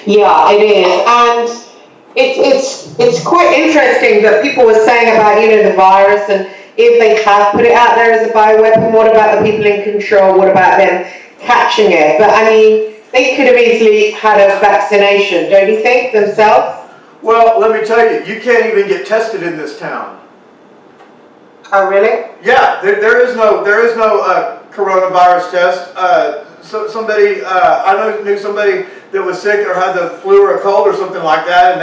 Yeah, it is, and it's quite interesting that people were saying about the virus, and if they have put it out there as a bioweapon, what about the people in control? What about them catching it? But I mean, they could have easily had a vaccination, don't you think, themselves? Well, let me tell you, you can't even get tested in this town. Oh, really? Yeah, there is no coronavirus test. Somebody I knew somebody that was sick or had the flu or a cold or something like that, and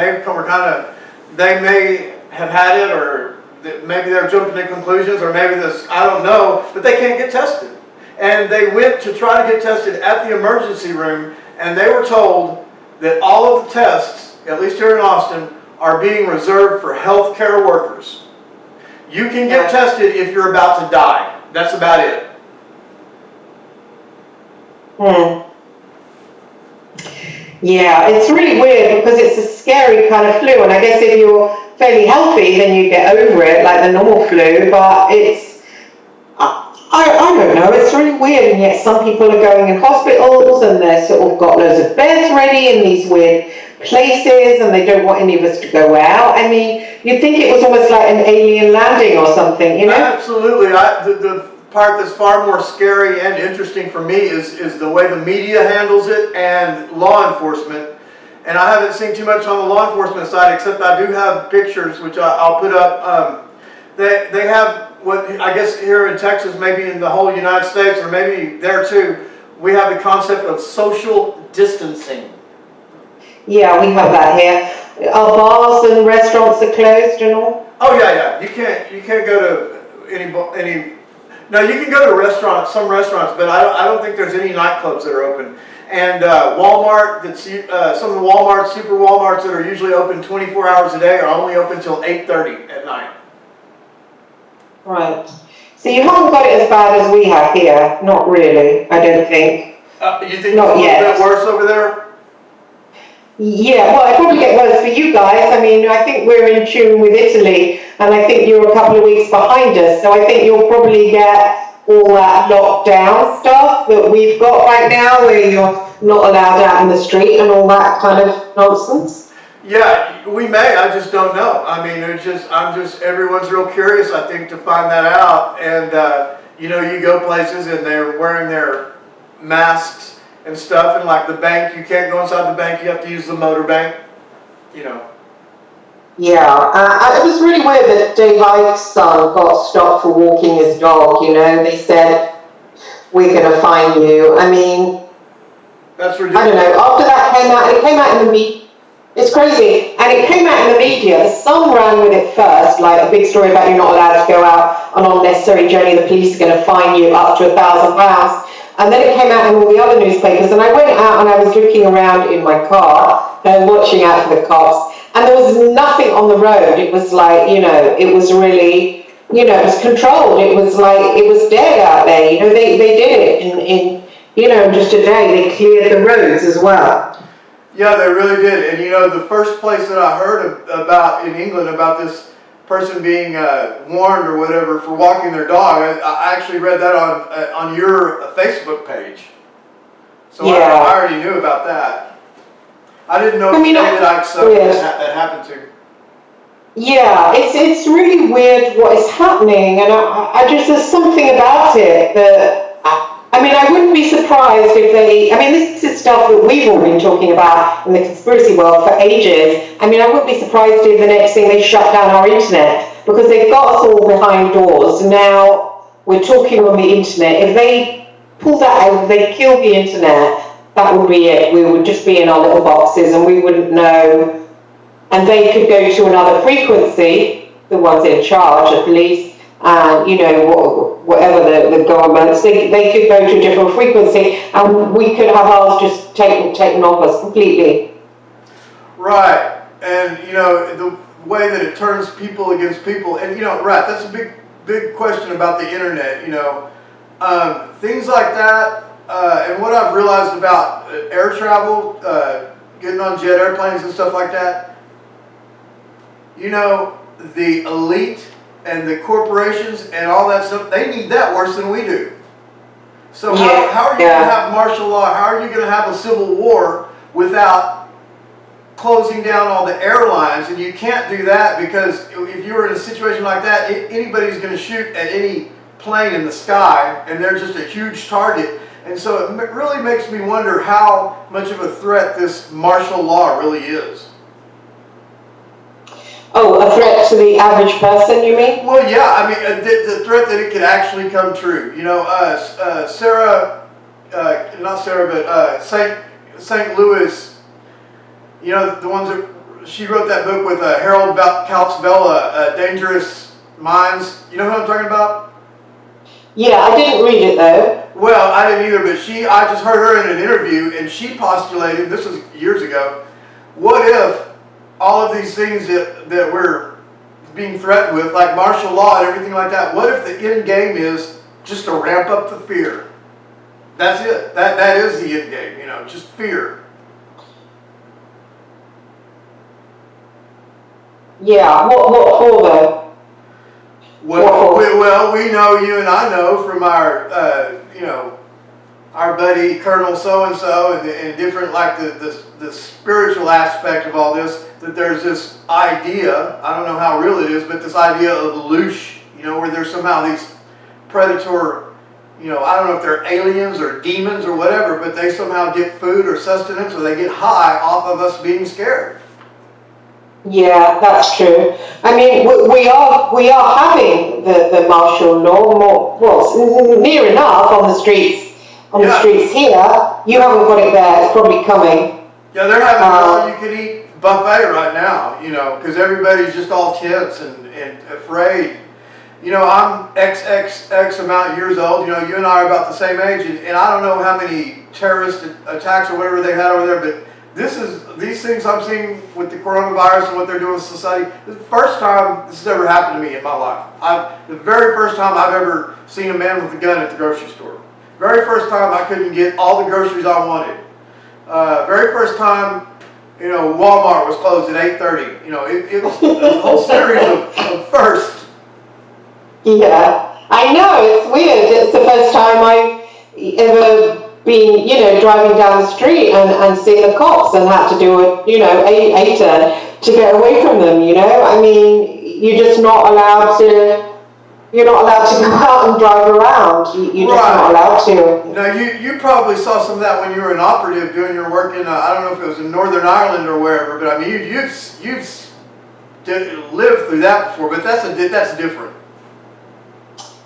they may have had it, or maybe they're jumping to conclusions, or maybe this, I don't know, but they can't get tested. And they went to try to get tested at the emergency room, and they were told that all of the tests, at least here in Austin, are being reserved for healthcare workers. You can get tested if you're about to die. That's about it. Yeah, it's really weird because it's a scary kind of flu, and I guess if you're fairly healthy, then you get over it like the normal flu, but I don't know, it's really weird, and yet some people are going in hospitals and they're sort of got loads of beds ready in these weird places, and they don't want any of us to go out. I mean, you'd think it was almost like an alien landing or something, Absolutely. The part that's far more scary and interesting for me is the way the media handles it and law enforcement. And I haven't seen too much on the law enforcement side, except I do have pictures, which I'll put up. They have what I guess here in Texas, maybe in the whole United States, or maybe there too, we have the concept of social distancing. Yeah, we have that here. Our bars and restaurants are closed and all. Oh yeah. You can't go to any. No, you can go to some restaurants, but I don't think there's any nightclubs that are open. And Walmart, some of the Walmarts, super Walmarts that are usually open 24 hours a day are only open until 8:30 at night. Right. So you haven't got it as bad as we have here. Not really, I don't think. You think it's a little bit worse over there? Yeah, well, it probably get worse for you guys. I mean, I think we're in tune with Italy, and I think you're a couple of weeks behind us, so I think you'll probably get all that lockdown stuff that we've got right now, where you're not allowed out in the street and all that kind of nonsense. Yeah, we may. I just don't know. I mean, everyone's real curious, I think, to find that out. And, you go places and they're wearing their masks and stuff, and like the bank, you can't go inside the bank, you have to use the motor bank, Yeah, it was really weird that Dave Icke's son got stopped for walking his dog, they said, we're going to fine you. I mean, that's ridiculous. I don't know, after that it came out in the media, it's crazy, and it came out in the media, the Sun ran with it first, like a big story about you're not allowed to go out on an unnecessary journey, the police are going to fine you up to £1,000. And then it came out in all the other newspapers, and I went out and I was looking around in my car and watching out for the cops, and there was nothing on the road. It was like, it was really, it was controlled. It was like, it was dead out there. They did it in just a day. They cleared the roads as well. Yeah, they really did. And the first place that I heard about in England about this person being warned or whatever for walking their dog, I actually read that on your Facebook page. So yeah. I already knew about that. I didn't know David Icke's son that happened to. Yeah, it's really weird what is happening, and I just, there's something about it that, I wouldn't be surprised if this is stuff that we've all been talking about in the conspiracy world for ages. I wouldn't be surprised if the next thing they shut down our internet, because they've got us all behind doors. Now we're talking on the internet. If they pull that out, if they kill the internet, that would be it. We would just be in our little boxes and we wouldn't know. And they could go to another frequency, the ones in charge, the police, and whatever the governments, they could go to a different frequency, and we could have ours just taken off us completely. Right, and the way that it turns people against people, and right, that's a big question about the internet. Things like that, and what I've realized about air travel, getting on jet airplanes and stuff like that. The elite and the corporations and all that stuff, they need that worse than we do. So how are you going to have martial law? How are you going to have a civil war without closing down all the airlines, and you can't do that because if you were in a situation like that, anybody's going to shoot at any plane in the sky, and they're just a huge target. And so it really makes me wonder how much of a threat this martial law really is. Oh, a threat to the average person, you mean? Well, yeah, I mean, the threat that it could actually come true. You know, St. Louis, you know, the ones that, she wrote that book with Harold Kautz-Vella, Dangerous Minds. You know who I'm talking about? Yeah, I didn't read it though. Well, I didn't either, but I just heard her in an interview, and she postulated, this was years ago, what if all of these things that we're being threatened with, like martial law and everything like that, what if the end game is just to ramp up the fear? That's it. That is the end game, you know, just fear. Yeah, what for though? Well, we know, you and I know from our, you know, our buddy Colonel so-and-so and different, like the spiritual aspect of all this, that there's this idea, I don't know how real it is, but this idea of loosh, you know, where there's somehow these predator, you know, I don't know if they're aliens or demons or whatever, but they somehow get food or sustenance or they get high off of us being scared. Yeah, that's true. I mean, we are having the martial law more, well, near enough on the streets. The streets here. You haven't got it there. It's probably coming. Yeah, they're having an all-you-can-eat buffet right now, you know, because everybody's just all tense and afraid. You know, I'm X amount of years old. You know, you and I are about the same age, and I don't know how many terrorist attacks or whatever they had over there, but these things I'm seeing with the coronavirus and what they're doing in society, this is the first time this has ever happened to me in my life. The very first time I've ever seen a man with a gun at the grocery store. Very first time I couldn't get all the groceries I wanted. Very first time, you know, Walmart was closed at 8:30. You know, it was a whole series of firsts. Yeah, I know, it's weird. It's the first time I've ever been, you know, driving down the street and seen the cops and had to do a, you know, A-turn to get away from them, you know. I mean, you're just not allowed to... You're not allowed to go out and drive around. You're just not allowed to. Now, you probably saw some of that when you were an operative doing your work in, I don't know if it was in Northern Ireland or wherever, but I mean, you've lived through that before, but that's different.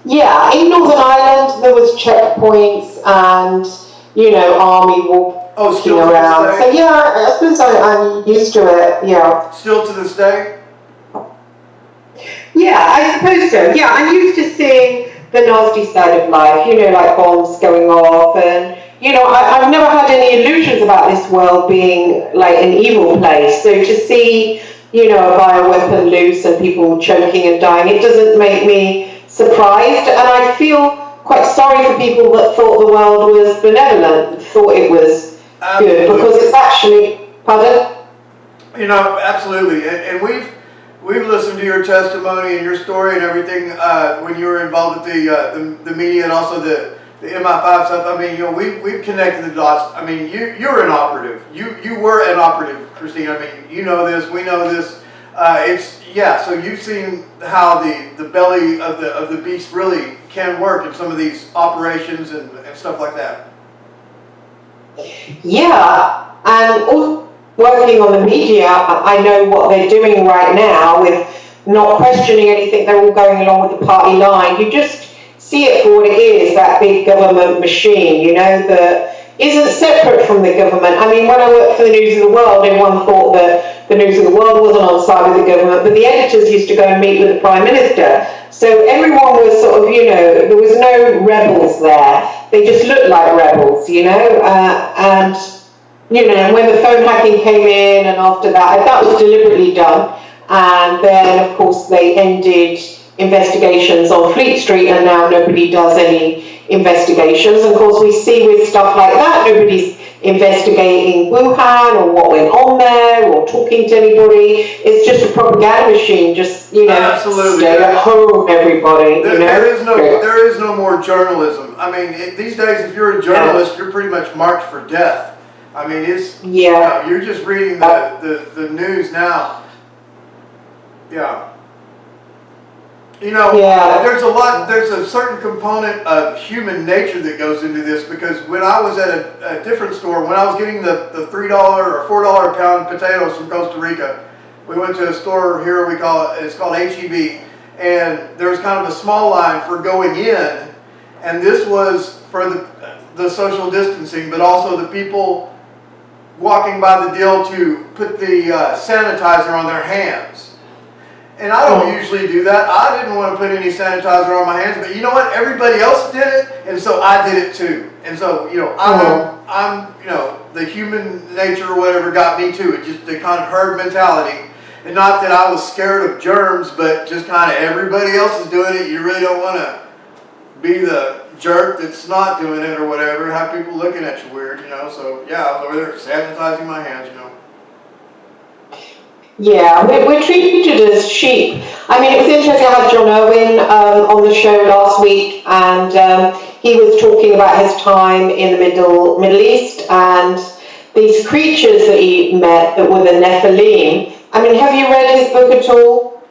Yeah, in Northern Ireland, there was checkpoints and, you know, army walking around. So, yeah, I suppose I'm used to it, yeah. Still to this day? Yeah, I suppose so. Yeah, I'm used to seeing the nasty side of life, you know, like bombs going off, and, you know, I've never had any illusions about this world being like an evil place. So to see, you know, a bioweapon loose and people choking and dying, it doesn't make me surprised, and I feel quite sorry for people that thought the world was benevolent, thought it was good, because it's actually, pardon? You know, absolutely, and we've listened to your testimony and your story and everything when you were involved with the media and also the MI5 stuff. I mean, you know, we've connected the dots. I mean, you're an operative. You were an operative, Christine. I mean, you know this. We know this. So you've seen how the belly of the beast really can work in some of these operations and stuff like that. Yeah, and also working on the media, I know what they're doing right now with not questioning anything. They're all going along with the party line. You just see it for what it is, that big government machine, you know, that isn't separate from the government. I mean, when I worked for the News of the World, everyone thought that the News of the World wasn't on side with the government, but the editors used to go and meet with the Prime Minister. So everyone was sort of, you know, there was no rebels there. They just looked like rebels, you know, and... You know, when the phone hacking came in and after that was deliberately done. And then, of course, they ended investigations on Fleet Street, and now nobody does any investigations. And of course, we see with stuff like that, nobody's investigating Wuhan or what went on there or talking to anybody. It's just a propaganda machine, just, you know, absolutely. Stay at home, everybody. There is no more journalism. I mean, these days, if you're a journalist, you're pretty much marked for death. I mean, it's, Yeah. you're just reading the news now. Yeah. Yeah. There's a certain component of human nature that goes into this, because when I was at a different store, when I was getting the $3 or $4 a pound potatoes from Costa Rica, we went to a store here, it's called HEB, and there was kind of a small line for going in, and this was for the social distancing, but also the people walking by the deal to put the sanitizer on their hands. And I don't usually do that. I didn't want to put any sanitizer on my hands, but you know what? Everybody else did it, and so I did it too. And so, I'm the human nature or whatever got me too. It just the kind of herd mentality. And not that I was scared of germs, but just kind of everybody else is doing it. You really don't want to be the jerk that's not doing it or whatever. Have people looking at you weird, So yeah, I was over there sanitizing my hands, Yeah, we're treated as sheep. I mean, it was interesting. I had John Owen on the show last week, and he was talking about his time in the Middle East and these creatures that he met that were the Nephilim. I mean, have you read his book at all?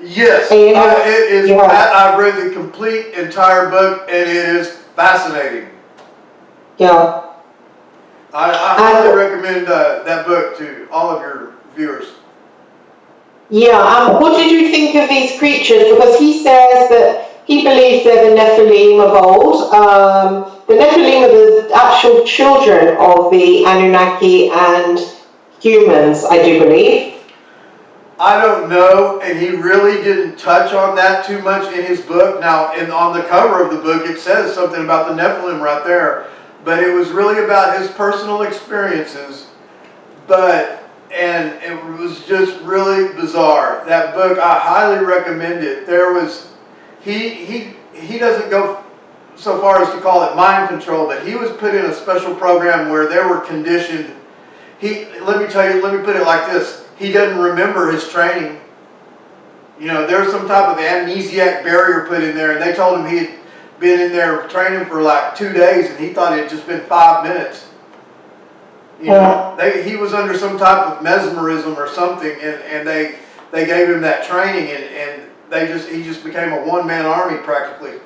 Yes, Ayin? it is. I've read the complete entire book, and it is fascinating. Yeah. I highly recommend that book to all of your viewers. Yeah, what did you think of these creatures? Because he says that he believes they're the Nephilim of old. The Nephilim are the actual children of the Anunnaki and humans, I do believe. I don't know, and he really didn't touch on that too much in his book. Now, on the cover of the book, it says something about the Nephilim right there, but it was really about his personal experiences. And it was just really bizarre. That book, I highly recommend it. He doesn't go so far as to call it mind control, but he was put in a special program where they were conditioned. Let me put it like this. He doesn't remember his training. There was some type of amnesiac barrier put in there, and they told him he had been in there training for like 2 days, and he thought it had just been 5 minutes. He was under some type of mesmerism or something, and they gave him that training, and he just became a one-man army practically.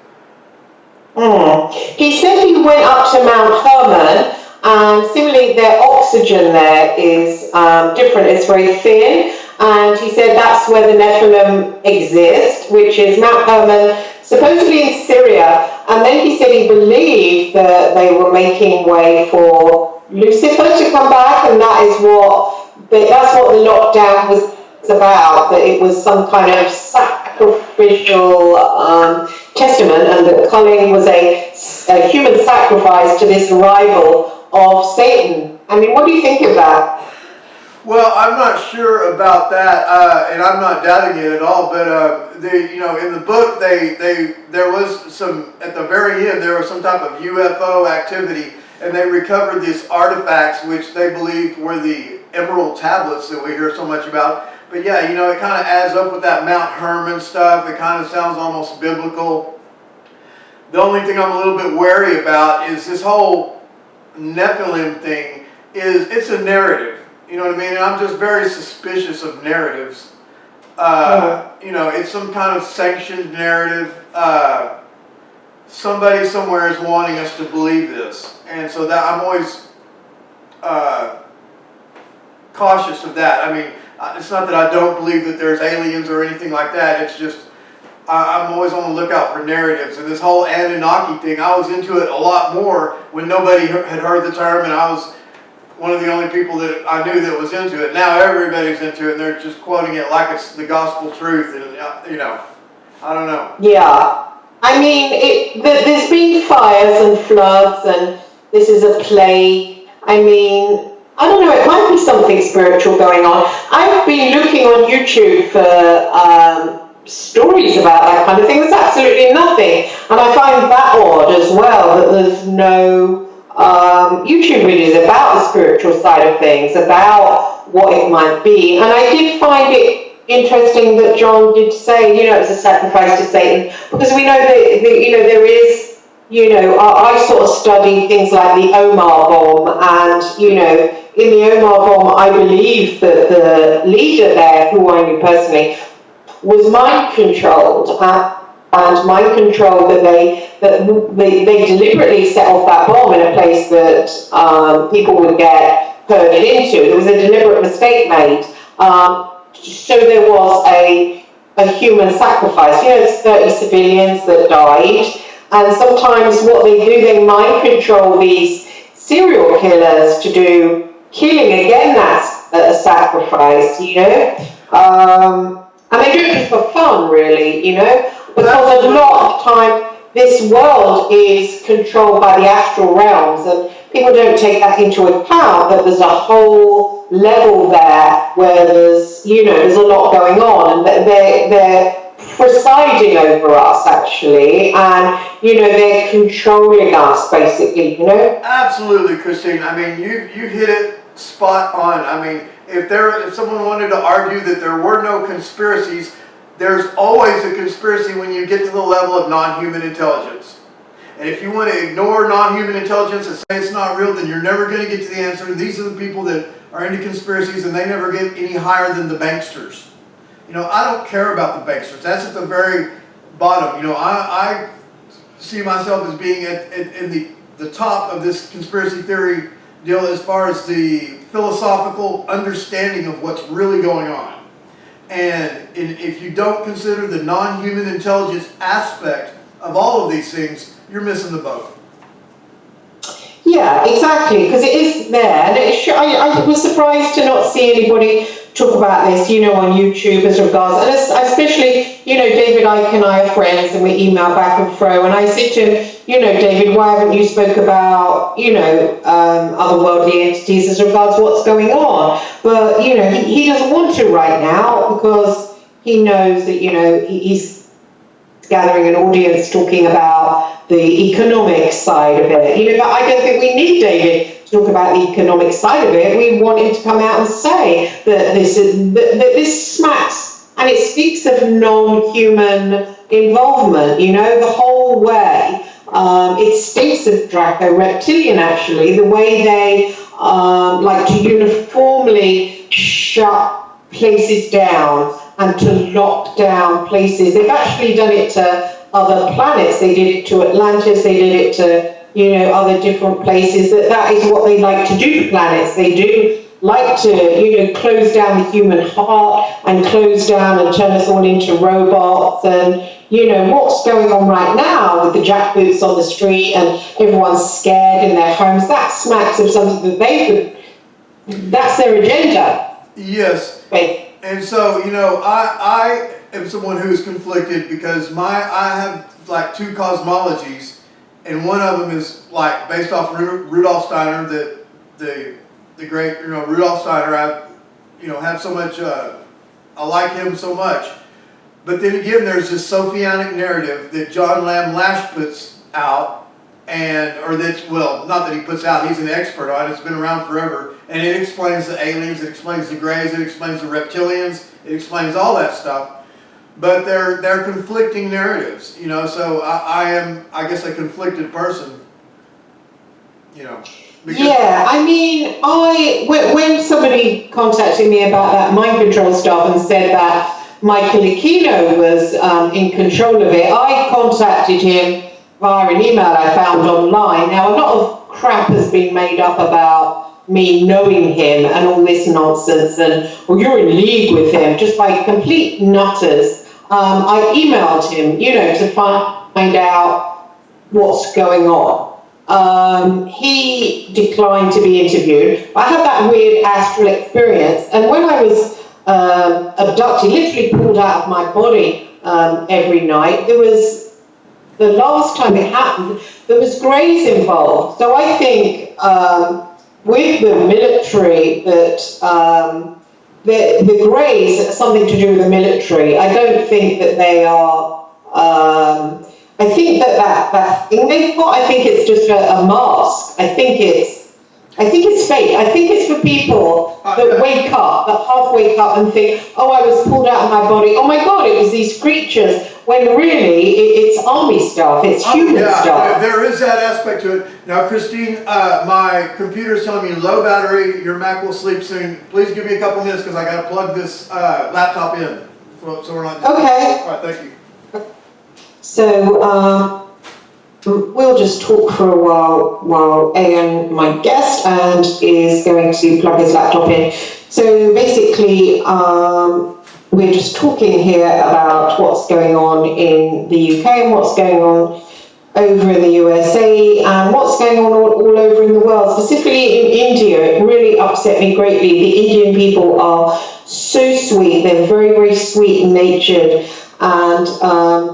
He said he went up to Mount Hermon, and similarly their oxygen there is different. It's very thin, and he said that's where the Nephilim exist, which is Mount Hermon, supposedly in Syria. And then he said he believed that they were making way for Lucifer to come back, and that's what the lockdown was about, that it was some kind of sacrificial testament, and that culling was a human sacrifice to this rival of Satan. I mean, what do you think of that? Well, I'm not sure about that, and I'm not doubting it at all. But in the book, there was some at the very end. There was some type of UFO activity, and they recovered these artifacts, which they believed were the emerald tablets that we hear so much about. But yeah, it kind of adds up with that Mount Hermon stuff. It kind of sounds almost biblical. The only thing I'm a little bit wary about is this whole Nephilim thing. It's a narrative. You know what I mean? And I'm just very suspicious of narratives. It's some kind of sanctioned narrative. Somebody somewhere is wanting us to believe this. And so that I'm always cautious of that. I mean, it's not that I don't believe that there's aliens or anything like that. It's just I'm always on the lookout for narratives. And this whole Anunnaki thing, I was into it a lot more when nobody had heard the term, and I was one of the only people that I knew that was into it. Now everybody's into it, and they're just quoting it like it's the gospel truth, and I don't know. Yeah, I mean, there's been fires and floods, and this is a plague. I mean, I don't know, it might be something spiritual going on. I've been looking on YouTube for stories about that kind of thing. There's absolutely nothing, and I find that odd as well, that there's no YouTube videos about the spiritual side of things, about what it might be. And I did find it interesting that John did say, it's a sacrifice to Satan, because we know that there is I sort of studied things like the Omar bomb, and, in the Omar bomb, I believe that the leader there, who I knew personally, was mind controlled, and mind controlled that they deliberately set off that bomb in a place that people would get herded into. There was a deliberate mistake made. So there was a human sacrifice. It's 30 civilians that died, and sometimes what they do, they mind control these serial killers to do killing. Again, that's a sacrifice, and they do it just for fun, really, because a lot of time this world is controlled by the astral realms, and people don't take that into account, that there's a whole level there where there's a lot going on, and they're presiding over us, actually, and they're controlling us, basically. Absolutely, Christine. I mean, you hit it spot on. I mean, if someone wanted to argue that there were no conspiracies, there's always a conspiracy when you get to the level of non-human intelligence. And if you want to ignore non-human intelligence and say it's not real, then you're never going to get to the answer. These are the people that are into conspiracies, and they never get any higher than the banksters. I don't care about the banksters. That's at the very bottom. I see myself as being in the top of this conspiracy theory deal as far as the philosophical understanding of what's really going on. And if you don't consider the non-human intelligence aspect of all of these things, you're missing the boat. Yeah, exactly, because it is there. And I was surprised to not see anybody talk about this, on YouTube as regards, and especially, David Icke and I are friends, and we email back and fro, and I said to him, David, why haven't you spoke about, otherworldly entities as regards what's going on? But, he doesn't want to right now, because he knows that, he's gathering an audience talking about the economic side of it. But I don't think we need David to talk about the economic side of it. We want him to come out and say that this smacks, and it speaks of non-human involvement, the whole way. It stinks of Draco-Reptilian, actually, the way they like to uniformly shut places down and to lock down places. They've actually done it to other planets. They did it to Atlantis, they did it to, other different places. That is what they like to do to planets. They do like to, close down the human heart and close down and turn us all into robots. And, what's going on right now with the jackboots on the street and everyone's scared in their homes, that smacks of something that that's their agenda. Yes. Right. And so, I am someone who is conflicted because I have like two cosmologies, and one of them is like based off Rudolf Steiner, the great, Rudolf Steiner. I have so much, I like him so much. But then again, there's this Sophianic narrative that John Lamb Lash puts out, not that he puts out, he's an expert on it, it's been around forever, and it explains the aliens, it explains the Greys, it explains the reptilians, it explains all that stuff, but they're conflicting narratives, so I am, I guess, a conflicted person, Yeah, I mean, when somebody contacted me about that mind control stuff and said that Michael Aquino was in control of it, I contacted him via an email I found online. Now, a lot of crap has been made up about me knowing him and all this nonsense, and you're in league with him, just by complete nutters. I emailed him, to find out what's going on. He declined to be interviewed. I had that weird astral experience, and when I was abducted, literally pulled out of my body every night, the last time it happened, there was Greys involved. So I think with the military that the Greys have something to do with the military. I don't think that they are. I think that thing they've got, I think it's just a mask. I think it's fake. I think it's for people that wake up, that half wake up and think, oh, I was pulled out of my body. Oh my God, it was these creatures. when really it's army stuff, it's human stuff. There is that aspect to it. Now, Christine, my computer's telling me low battery, your Mac will sleep soon. Please give me a couple minutes because I got to plug this laptop in. So we're not. Okay. All right, thank you. So we'll just talk for a while Ayin, my guest, and is going to plug his laptop in. So basically, we're just talking here about what's going on in the UK and what's going on over in the USA and what's going on all over in the world, specifically in India. It really upset me greatly. The Indian people are so sweet. They're very, very sweet and natured. And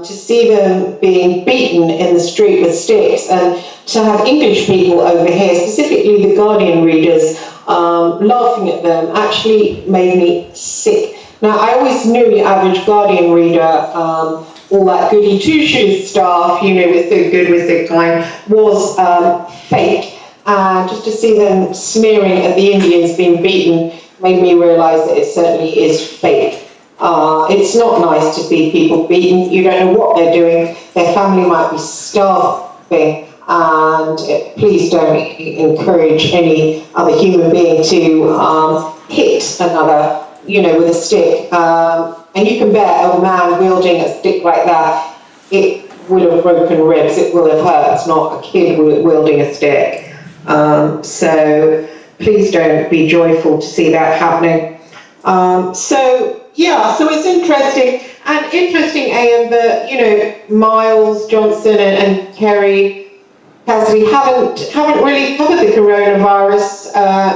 to see them being beaten in the street with sticks, and to have English people over here, specifically the Guardian readers, laughing at them, actually made me sick. Now, I always knew the average Guardian reader, all that goody two-shoes stuff, we're so good, we're so kind, was fake. And just to see them sneering at the Indians being beaten made me realise that it certainly is fake. It's not nice to see people beaten. You don't know what they're doing. Their family might be starving. And please don't encourage any other human being to hit another, with a stick. And you can bet a man wielding a stick like that, it will have broken ribs, it will have hurt. It's not a kid wielding a stick. So please don't be joyful to see that happening. So it's interesting. And interesting, Ayin, that, Miles Johnson and Kerry Cassidy haven't really covered the coronavirus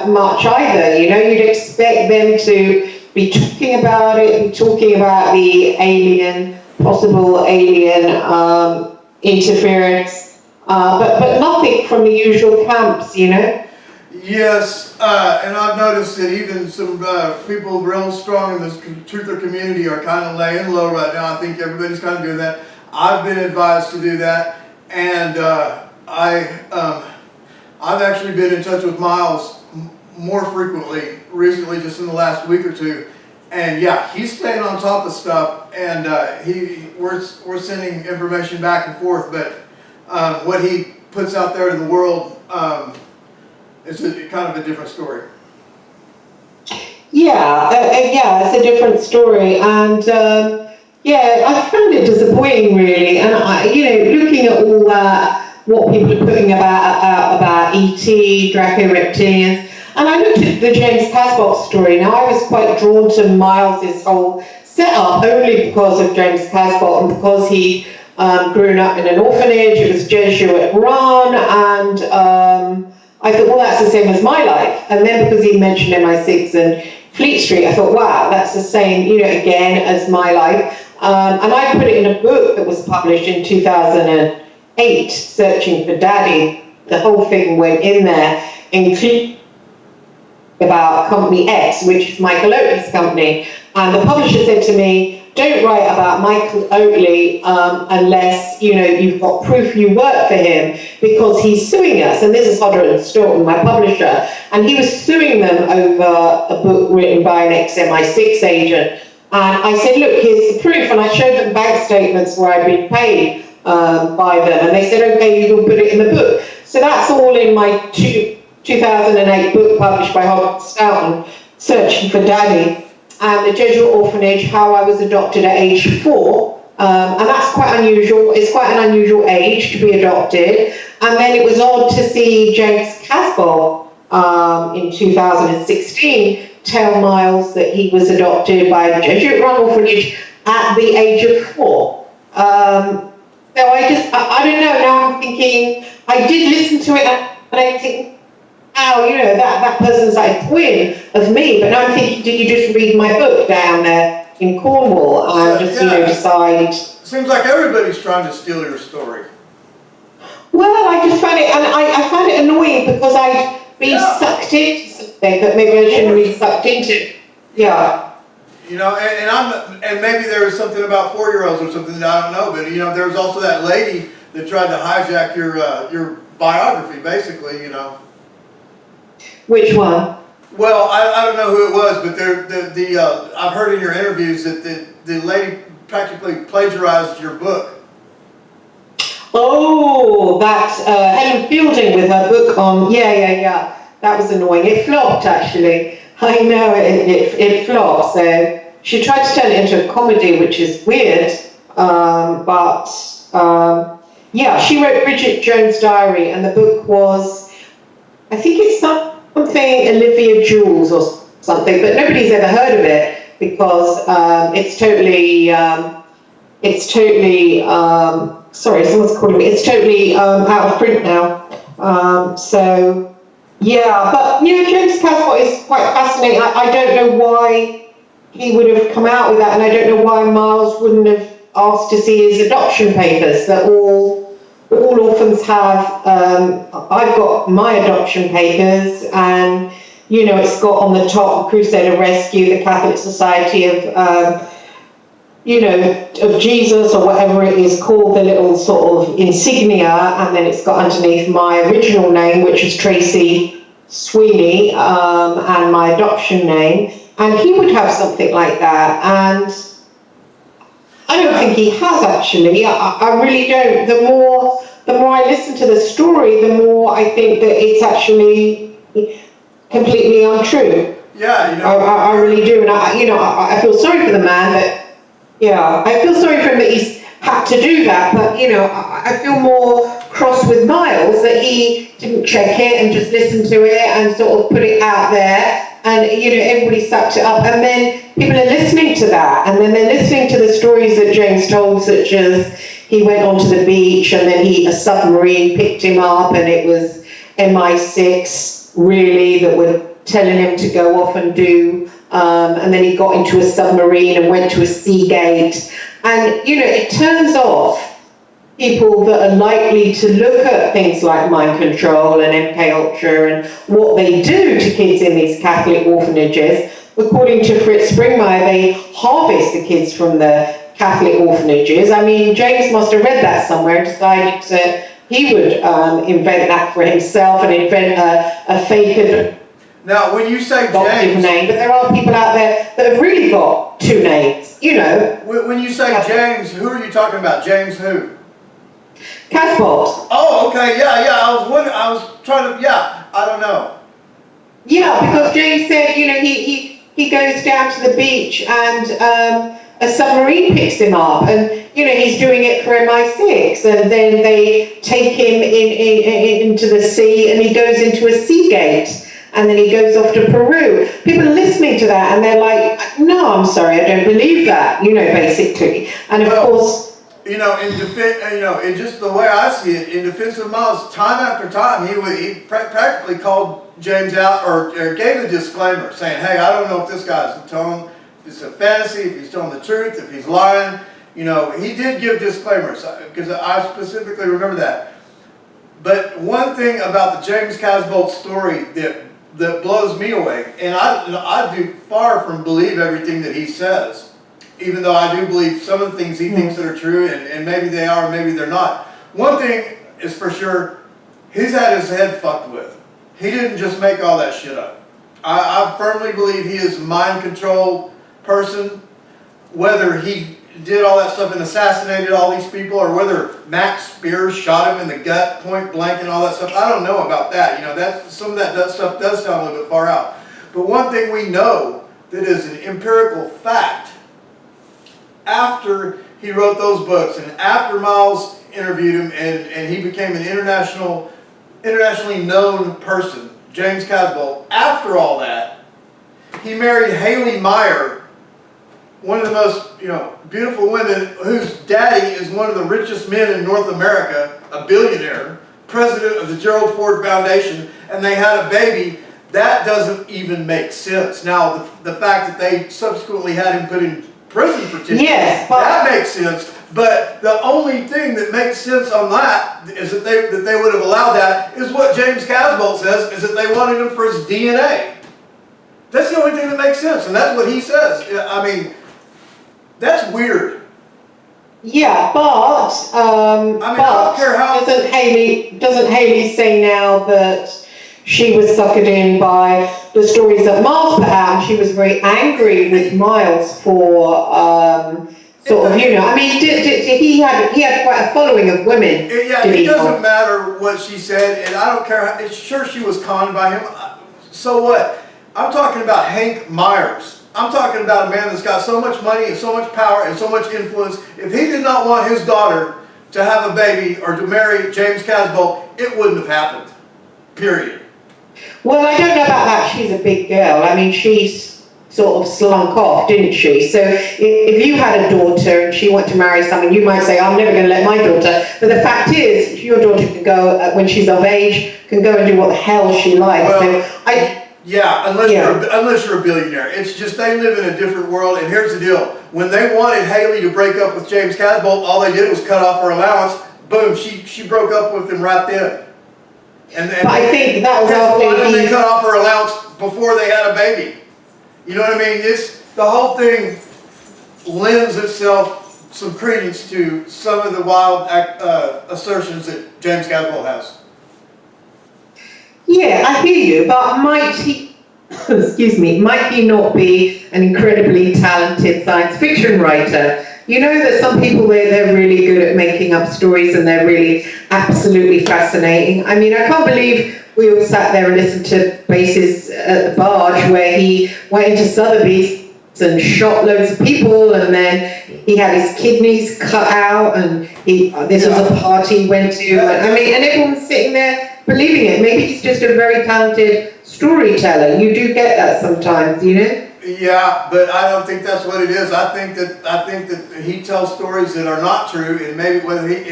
much either. You'd expect them to be talking about it, be talking about the possible alien interference, but nothing from the usual camps, Yes, and I've noticed that even some people real strong in this truther community are kind of laying low right now. I think everybody's kind of doing that. I've been advised to do that, and I've actually been in touch with Miles more frequently recently, just in the last week or two. And yeah, he's staying on top of stuff, and we're sending information back and forth. But what he puts out there to the world. It's kind of a different story. Yeah, it's a different story, and I found it disappointing, really. And looking at all that, what people are putting about ET, Draco reptilians, and I looked at the James Casbolt story. Now, I was quite drawn to Miles's whole setup only because of James Casbolt and because he grew up in an orphanage. It was Jesuit run, and I thought, well, that's the same as my life. And then because he mentioned MI6 and Fleet Street, I thought, wow, that's the same, again, as my life. And I put it in a book that was published in 2008, Searching for Daddy. The whole thing went in there, including about Company X, which is Michael Oatley's company. And the publisher said to me, don't write about Michael Oatley unless, you've got proof you work for him, because he's suing us. And this is Hodder & Stoughton, my publisher. And he was suing them over a book written by an ex-MI6 agent. And I said, look, here's the proof. And I showed them bank statements where I'd been paid by them. And they said, okay, you can put it in the book. So that's all in my 2008 book published by Hodder & Stoughton, Searching for Daddy. And the Jesuit orphanage, how I was adopted at age 4. And that's quite unusual. It's quite an unusual age to be adopted. And then it was odd to see James Casbolt in 2016 tell Miles that he was adopted by a Jesuit-run orphanage at the age of 4. So I don't know, now I'm thinking, I did listen to it and I think, that person's like a twin of me, but now I'm thinking, did you just read my book down there in Cornwall and decide? Seems like everybody's trying to steal your story. Well, I just found it, and I found it annoying because I'd been sucked into something that maybe I shouldn't be sucked into. Yeah. And maybe there was something about 4-year-olds or something that I don't know, but there was also that lady that tried to hijack your biography, basically, Which one? Well, I don't know who it was, but I've heard in your interviews that the lady practically plagiarized your book. Oh, that Helen Fielding with her book on, yeah. That was annoying. It flopped, actually. I know, it flopped. So she tried to turn it into a comedy, which is weird. Yeah, she wrote Bridget Jones' Diary, and the book was, I think it's something Olivia Jules or something, but nobody's ever heard of it because it's totally sorry, someone's calling me. It's totally out of print now. So, yeah, but, James Casbolt is quite fascinating. I don't know why he would have come out with that, and I don't know why Miles wouldn't have asked to see his adoption papers that all orphans have. I've got my adoption papers, and, it's got on the top Crusader Rescue, the Catholic Society of Jesus or whatever it is called, the little sort of insignia, and then it's got underneath my original name, which is Tracy Sweeney, and my adoption name, and he would have something like that, and I don't think he has actually. I really don't. The more I listen to the story, the more I think that it's actually completely untrue. Yeah, I really do, and I feel sorry for the man that. Yeah, I feel sorry for him that he's had to do that, but, I feel more cross with Miles that he didn't check it and just listen to it and sort of put it out there, and, everybody sucked it up, and then people are listening to that, and then they're listening to the stories that James told, such as he went onto the beach and then a submarine picked him up, and it was MI6, really, that were telling him to go off and do, and then he got into a submarine and went to a sea gate, and it turns off people that are likely to look at things like mind control and MK Ultra and what they do to kids in these Catholic orphanages. According to Fritz Springmeier, they harvest the kids from the Catholic orphanages. I mean, James must have read that somewhere and decided he would invent that for himself and invent a fake. Now, when you say James, name, but there are people out there that have really got two names, When you say James, who are you talking about? James who? Casbolt. Oh, okay, yeah. I was trying to, I don't know. Yeah, because James said, he goes down to the beach and a submarine picks him up, and he's doing it for MI6, and then they take him into the sea, and he goes into a sea gate. And then he goes off to Peru. People are listening to that and they're like, no, I'm sorry, I don't believe that, basically. And of course... in just the way I see it, in defense of Miles, time after time, he practically called James out or gave a disclaimer saying, hey, I don't know if this guy's telling, if it's a fantasy, if he's telling the truth, if he's lying. He did give disclaimers because I specifically remember that. But one thing about the James Casbolt story that blows me away, and I do far from believe everything that he says, even though I do believe some of the things he thinks that are true, and maybe they are, maybe they're not. One thing is for sure, he's had his head fucked with. He didn't just make all that shit up. I firmly believe he is a mind-controlled person, whether he did all that stuff and assassinated all these people, or whether Max Spears shot him in the gut point blank and all that stuff. I don't know about that. Some of that stuff does sound a little bit far out. But one thing we know that is an empirical fact, after he wrote those books and after Miles interviewed him and he became an internationally known person, James Casbolt, after all that, he married Haley Meyer, one of the most, beautiful women, whose daddy is one of the richest men in North America, a billionaire, president of the Gerald Ford Foundation, and they had a baby. That doesn't even make sense. Now, the fact that they subsequently had him put in prison for 10 years, that makes sense. But the only thing that makes sense on that is that they would have allowed that is what James Casbolt says, is that they wanted him for his DNA. That's the only thing that makes sense, and that's what he says. I mean, that's weird. Yeah, but I don't care how. Doesn't Haley say now that she was suckered in by the stories that Miles put out, and she was very angry with Miles for sort of, you know, I mean, he had quite a following of women. Yeah, did it he doesn't not? matter what she said, and I don't care. It's sure she was conned by him. So what? I'm talking about Hank Myers. I'm talking about a man that's got so much money and so much power and so much influence. If he did not want his daughter to have a baby or to marry James Casbolt, it wouldn't have happened. Period. Well, I don't know about that. She's a big girl. I mean, she's sort of slunk off, didn't she? So if you had a daughter and she wanted to marry someone, you might say, I'm never going to let my daughter. But the fact is, your daughter can go, when she's of age, can go and do what the hell she likes. Well, so unless you're a billionaire. It's just they live in a different world. And here's the deal. When they wanted Haley to break up with James Casbolt, all they did was cut off her allowance. Boom, she broke up with him right then. But I think that was why didn't they cut off her allowance before they had a baby? You know what I mean? The whole thing lends itself some credence to some of the wild assertions that James Casbolt has. Yeah, I hear you, but might he, excuse me, might he not be an incredibly talented science fiction writer? You know that some people, they're really good at making up stories and they're really absolutely fascinating. I mean, I can't believe we all sat there and listened to Bases at the Barge where he went into Sotheby's and shot loads of people, and then he had his kidneys cut out, and this was a party he went to. I mean, and everyone was sitting there believing it. Maybe he's just a very talented storyteller. You do get that sometimes, you know? Yeah, but I don't think that's what it is. I think that he tells stories that are not true, and maybe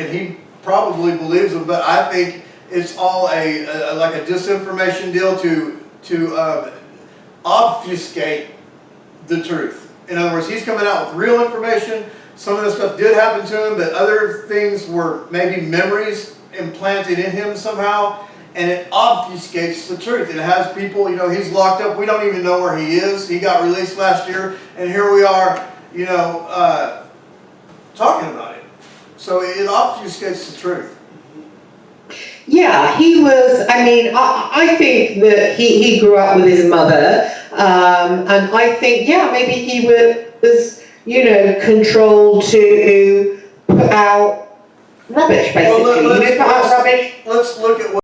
he probably believes them. But I think it's all like a disinformation deal to obfuscate the truth. In other words, he's coming out with real information. Some of the stuff did happen to him, but other things were maybe memories implanted in him somehow. And it obfuscates the truth. It has people, you know, he's locked up. We don't even know where he is. He got released last year, and here we are, you know, talking about it. So it obfuscates the truth. Yeah, he was, I mean, I think that he grew up with his mother, and I think, yeah, maybe he was, you know, controlled to put out rubbish, basically. Well, put out rubbish. Let's look at what